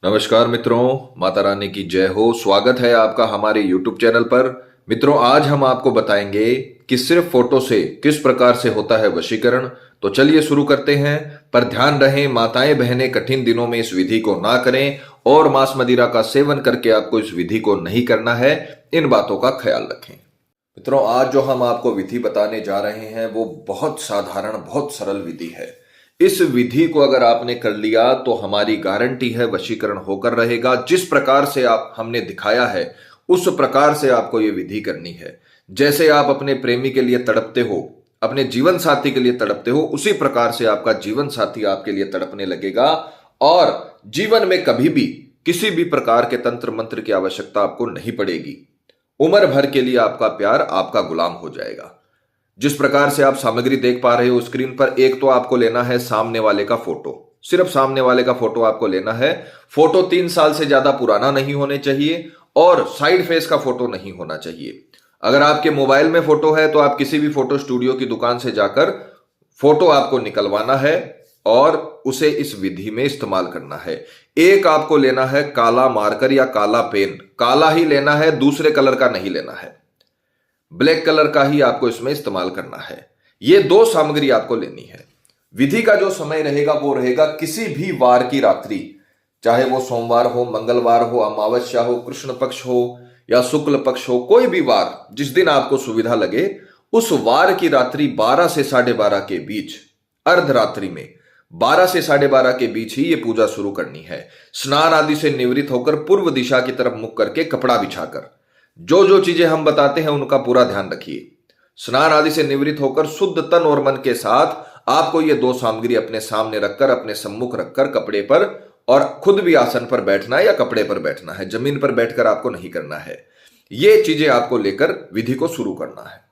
नमस्कार मित्रों, माता रानी की जय हो। स्वागत है आपका हमारे YouTube चैनल पर। मित्रों, आज हम आपको बताएंगे कि सिर्फ फोटो से किस प्रकार से होता है वशीकरण। तो चलिए शुरू करते हैं। पर ध्यान रहे, माताएं बहनें कठिन दिनों में इस विधि को ना करें और मांस मदिरा का सेवन करके आपको इस विधि को नहीं करना है। इन बातों का ख्याल रखें। मित्रों, आज जो हम आपको विधि बताने जा रहे हैं वो बहुत साधारण, बहुत सरल विधि है। इस विधि को अगर आपने कर लिया तो हमारी गारंटी है वशीकरण होकर रहेगा। जिस प्रकार से आप हमने दिखाया है उस प्रकार से आपको यह विधि करनी है। जैसे आप अपने प्रेमी के लिए तड़पते हो, अपने जीवन साथी के लिए तड़पते हो, उसी प्रकार से आपका जीवन साथी आपके लिए तड़पने लगेगा और जीवन में कभी भी किसी भी प्रकार के तंत्र मंत्र की आवश्यकता आपको नहीं पड़ेगी। उम्र भर के लिए आपका प्यार आपका गुलाम हो जाएगा। जिस प्रकार से आप सामग्री देख पा रहे हो स्क्रीन पर, एक तो आपको लेना है सामने वाले का फोटो। सिर्फ सामने वाले का फोटो आपको लेना है। फोटो 3 साल से ज्यादा पुराना नहीं होने चाहिए और साइड फेस का फोटो नहीं होना चाहिए। अगर आपके मोबाइल में फोटो है तो आप किसी भी फोटो स्टूडियो की दुकान से जाकर फोटो आपको निकलवाना है और उसे इस विधि में इस्तेमाल करना है। एक आपको लेना है काला मार्कर या काला पेन। काला ही लेना है, दूसरे कलर का नहीं लेना है। ब्लैक कलर का ही आपको इसमें इस्तेमाल करना है। ये 2 सामग्री आपको लेनी है। विधि का जो समय रहेगा वो रहेगा किसी भी वार की रात्रि, चाहे वो सोमवार हो, मंगलवार हो, अमावस्या हो, कृष्ण पक्ष हो या शुक्ल पक्ष हो, कोई भी वार जिस दिन आपको सुविधा लगे उस वार की रात्रि 12 से 12:30 के बीच, अर्धरात्रि में 12 से 12:30 के बीच ही ये पूजा शुरू करनी है। स्नान आदि से निवृत्त होकर पूर्व दिशा की तरफ मुख करके कपड़ा बिछाकर, जो जो चीजें हम बताते हैं उनका पूरा ध्यान रखिए। स्नान आदि से निवृत्त होकर शुद्ध तन और मन के साथ आपको ये 2 सामग्री अपने सामने रखकर, अपने सम्मुख रखकर कपड़े पर, और खुद भी आसन पर बैठना है या कपड़े पर बैठना है, जमीन पर बैठकर आपको नहीं करना है। ये चीजें आपको लेकर विधि को शुरू करना है।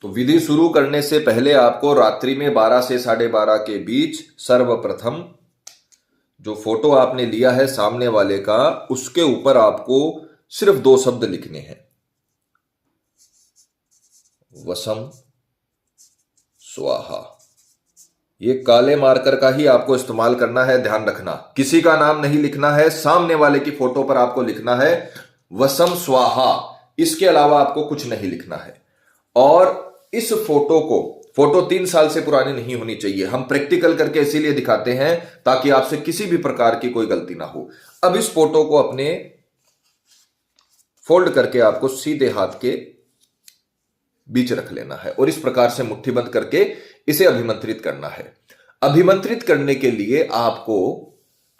तो विधि शुरू करने से पहले आपको रात्रि में 12 से 12:30 के बीच सर्वप्रथम जो फोटो आपने लिया है सामने वाले का, उसके ऊपर आपको सिर्फ 2 शब्द लिखने हैं, वसम स्वाहा। ये काले मार्कर का ही आपको इस्तेमाल करना है, ध्यान रखना। किसी का नाम नहीं लिखना है, सामने वाले की फोटो पर आपको लिखना है वसम स्वाहा। इसके अलावा आपको कुछ नहीं लिखना है। और इस फोटो 3 साल से पुरानी नहीं होनी चाहिए। हम प्रैक्टिकल करके इसीलिए दिखाते हैं ताकि आपसे किसी भी प्रकार की कोई गलती ना हो। अब इस फोटो को अपने फोल्ड करके आपको सीधे हाथ के बीच रख लेना है और इस प्रकार से मुट्ठी बंद करके इसे अभिमंत्रित करना है। अभिमंत्रित करने के लिए आपको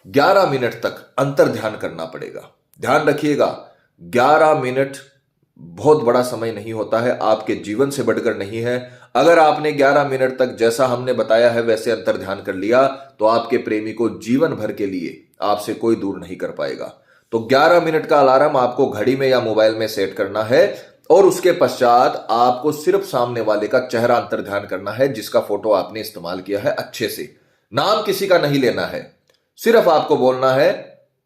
11 मिनट तक अंतर ध्यान करना पड़ेगा। ध्यान रखिएगा, 11 मिनट बहुत बड़ा समय नहीं होता है, आपके जीवन से बढ़कर नहीं है। अगर आपने 11 मिनट तक जैसा हमने बताया है वैसे अंतर ध्यान कर लिया तो आपके प्रेमी को जीवन भर के लिए आपसे कोई दूर नहीं कर पाएगा। तो 11 मिनट का अलार्म आपको घड़ी में या मोबाइल में सेट करना है और उसके पश्चात आपको सिर्फ सामने वाले का चेहरा अंतर ध्यान करना है जिसका फोटो आपने इस्तेमाल किया है। अच्छे से नाम किसी का नहीं लेना है, सिर्फ आपको बोलना है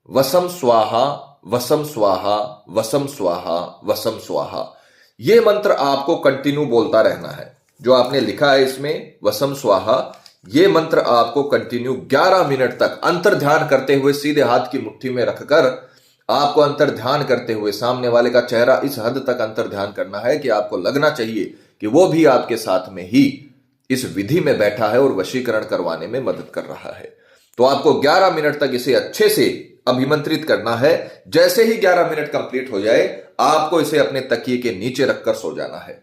वसम स्वाहा, वसम स्वाहा, वसम स्वाहा, वसम स्वाहा। यह मंत्र आपको कंटिन्यू बोलता रहना है। जो आपने लिखा है इसमें वसम स्वाहा, यह मंत्र आपको कंटिन्यू 11 मिनट तक अंतर ध्यान करते हुए सीधे हाथ की मुट्ठी में रखकर आपको अंतर ध्यान करते हुए सामने वाले का चेहरा इस हद तक अंतर ध्यान करना है कि आपको लगना चाहिए कि वो भी आपके साथ में ही इस विधि में बैठा है और वशीकरण करवाने में मदद कर रहा है। तो आपको 11 मिनट तक इसे अच्छे से अभिमंत्रित करना है। जैसे ही 11 मिनट कंप्लीट हो जाए आपको इसे अपने तकिए के नीचे रखकर सो जाना है।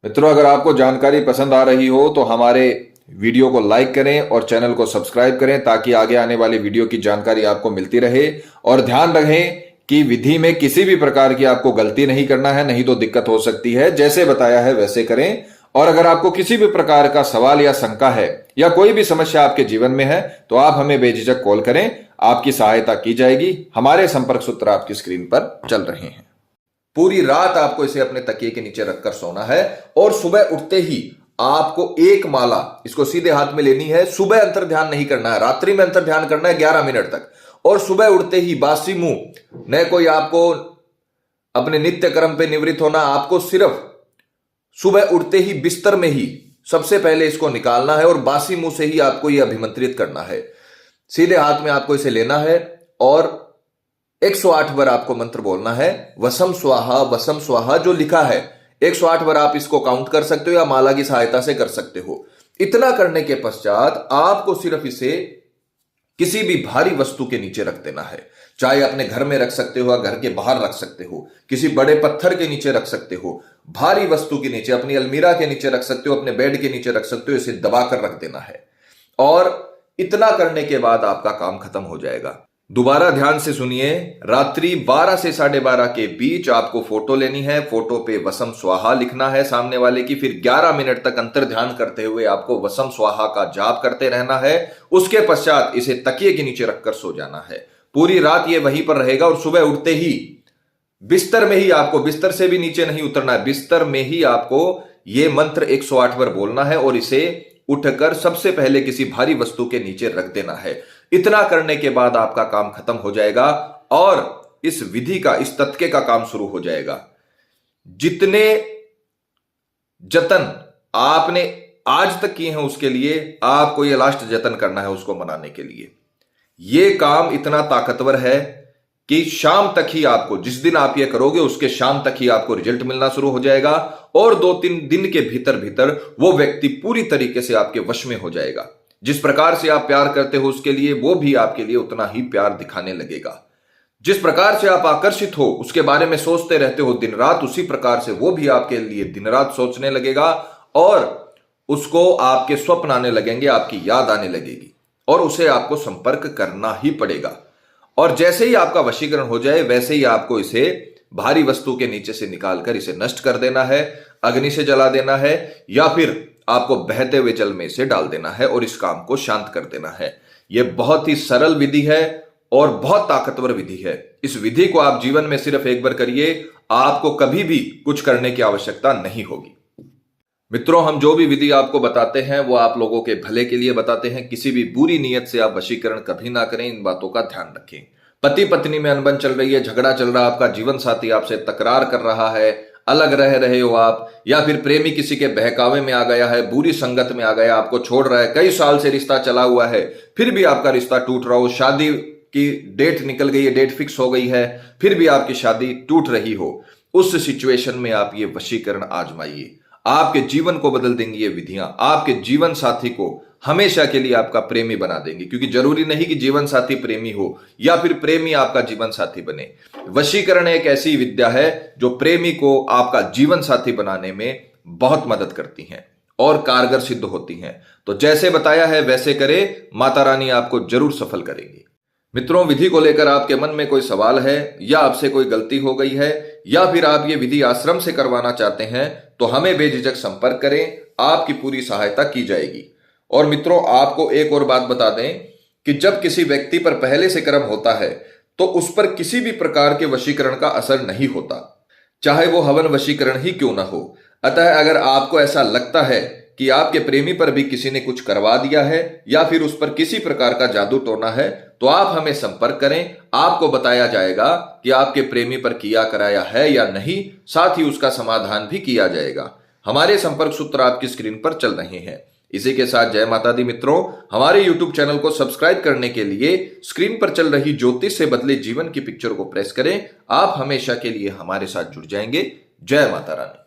मित्रों, अगर आपको जानकारी पसंद आ रही हो तो हमारे वीडियो को लाइक करें और चैनल को सब्सक्राइब करें ताकि आगे आने वाली वीडियो की जानकारी आपको मिलती रहे। और ध्यान रखें कि विधि में किसी भी प्रकार की आपको गलती नहीं करना है, नहीं तो दिक्कत हो सकती है। जैसे बताया है वैसे करें। और अगर आपको किसी भी प्रकार का सवाल या शंका है या कोई भी समस्या आपके जीवन में है तो आप हमें बेझिझक कॉल करें, आपकी सहायता की जाएगी। हमारे संपर्क सूत्र आपकी स्क्रीन पर चल रहे हैं। पूरी रात आपको इसे अपने तकिए के नीचे रखकर सोना है और सुबह उठते ही आपको एक माला इसको सीधे हाथ में लेनी है। सुबह अंतर ध्यान नहीं करना है, रात्रि में अंतर ध्यान करना है 11 मिनट तक। और सुबह उठते ही बासी मुंह न कोई आपको अपने नित्य कर्म पे निवृत्त होना, आपको सिर्फ सुबह उठते ही बिस्तर में ही सबसे पहले इसको निकालना है और बासी मुंह से ही आपको यह अभिमंत्रित करना है। सीधे हाथ में आपको इसे लेना है और 108 बार आपको मंत्र बोलना है, वसम स्वाहा जो लिखा है 108 बार आप इसको काउंट कर सकते हो या माला की सहायता से कर सकते हो। इतना करने के पश्चात आपको सिर्फ इसे किसी भी भारी वस्तु के नीचे रख देना है। चाहे अपने घर में रख सकते हो या घर के बाहर रख सकते हो, किसी बड़े पत्थर के नीचे रख सकते हो, भारी वस्तु के नीचे, अपनी अलमीरा के नीचे रख सकते हो, अपने बेड के नीचे रख सकते हो। इसे दबाकर रख देना है और इतना करने के बाद आपका काम खत्म हो जाएगा। दोबारा ध्यान से सुनिए, रात्रि 12 से 12:30 के बीच आपको फोटो लेनी है। फोटो पे वसम स्वाहा लिखना है सामने वाले की। फिर 11 मिनट तक अंतर ध्यान करते हुए आपको वसम स्वाहा का जाप करते रहना है। उसके पश्चात इसे तकिए के नीचे रखकर सो जाना है। पूरी रात ये वहीं पर रहेगा और सुबह उठते ही बिस्तर में ही आपको, बिस्तर से भी नीचे नहीं उतरना है, बिस्तर में ही आपको ये मंत्र 108 बार बोलना है और इसे उठकर सबसे पहले किसी भारी वस्तु के नीचे रख देना है। इतना करने के बाद आपका काम खत्म हो जाएगा और इस विधि का, इस तत्के का काम शुरू हो जाएगा। जितने जतन आपने आज तक किए हैं उसके लिए आपको यह लास्ट जतन करना है उसको मनाने के लिए। यह काम इतना ताकतवर है कि शाम तक ही आपको, जिस दिन आप ये करोगे उसके शाम तक ही आपको रिजल्ट मिलना शुरू हो जाएगा और 2-3 दिन के भीतर भीतर वो व्यक्ति पूरी तरीके से आपके वश में हो जाएगा। जिस प्रकार से आप प्यार करते हो उसके लिए, वो भी आपके लिए उतना ही प्यार दिखाने लगेगा। जिस प्रकार से आप आकर्षित हो, उसके बारे में सोचते रहते हो दिन रात, उसी प्रकार से वो भी आपके लिए दिन रात सोचने लगेगा और उसको आपके स्वप्न आने लगेंगे, आपकी याद आने लगेगी और उसे आपको संपर्क करना ही पड़ेगा। और जैसे ही आपका वशीकरण हो जाए वैसे ही आपको इसे भारी वस्तु के नीचे से निकालकर इसे नष्ट कर देना है, अग्नि से जला देना है या फिर आपको बहते हुए जल में इसे डाल देना है और इस काम को शांत कर देना है। यह बहुत ही सरल विधि है और बहुत ताकतवर विधि है। इस विधि को आप जीवन में सिर्फ एक बार करिए, आपको कभी भी कुछ करने की आवश्यकता नहीं होगी। मित्रों, हम जो भी विधि आपको बताते हैं वो आप लोगों के भले के लिए बताते हैं। किसी भी बुरी नीयत से आप वशीकरण कभी ना करें, इन बातों का ध्यान रखें। पति पत्नी में अनबन चल रही है, झगड़ा चल रहा है, आपका जीवन साथी आपसे तकरार कर रहा है, अलग रह रहे हो आप, या फिर प्रेमी किसी के बहकावे में आ गया है, बुरी संगत में आ गया, आपको छोड़ रहा है, कई साल से रिश्ता चला हुआ है फिर भी आपका रिश्ता टूट रहा हो, शादी की डेट निकल गई है, डेट फिक्स हो गई है, फिर भी आपकी शादी टूट रही हो, उस सिचुएशन में आप ये वशीकरण आजमाइए। आपके जीवन को बदल देंगी ये विधियां, आपके जीवन साथी को हमेशा के लिए आपका प्रेमी बना देंगे। क्योंकि जरूरी नहीं कि जीवन साथी प्रेमी हो या फिर प्रेमी आपका जीवन साथी बने। वशीकरण एक ऐसी विद्या है जो प्रेमी को आपका जीवन साथी बनाने में बहुत मदद करती हैं और कारगर सिद्ध होती हैं। तो जैसे बताया है वैसे करें, माता रानी आपको जरूर सफल करेंगी। मित्रों, विधि को लेकर आपके मन में कोई सवाल है या आपसे कोई गलती हो गई है या फिर आप ये विधि आश्रम से करवाना चाहते हैं तो हमें बेझिझक संपर्क करें, आपकी पूरी सहायता की जाएगी। और मित्रों, आपको एक और बात बता दें कि जब किसी व्यक्ति पर पहले से कर्म होता है तो उस पर किसी भी प्रकार के वशीकरण का असर नहीं होता, चाहे वो हवन वशीकरण ही क्यों ना हो। अतः अगर आपको ऐसा लगता है कि आपके प्रेमी पर भी किसी ने कुछ करवा दिया है या फिर उस पर किसी प्रकार का जादू टोना है तो आप हमें संपर्क करें। आपको बताया जाएगा कि आपके प्रेमी पर किया कराया है या नहीं, साथ ही उसका समाधान भी किया जाएगा। हमारे संपर्क सूत्र आपकी स्क्रीन पर चल रहे हैं। इसी के साथ जय माता दी मित्रों, हमारे YouTube चैनल को सब्सक्राइब करने के लिए स्क्रीन पर चल रही ज्योतिष से बदले जीवन की पिक्चर को प्रेस करें। आप हमेशा के लिए हमारे साथ जुड़ जाएंगे। जय माता रानी।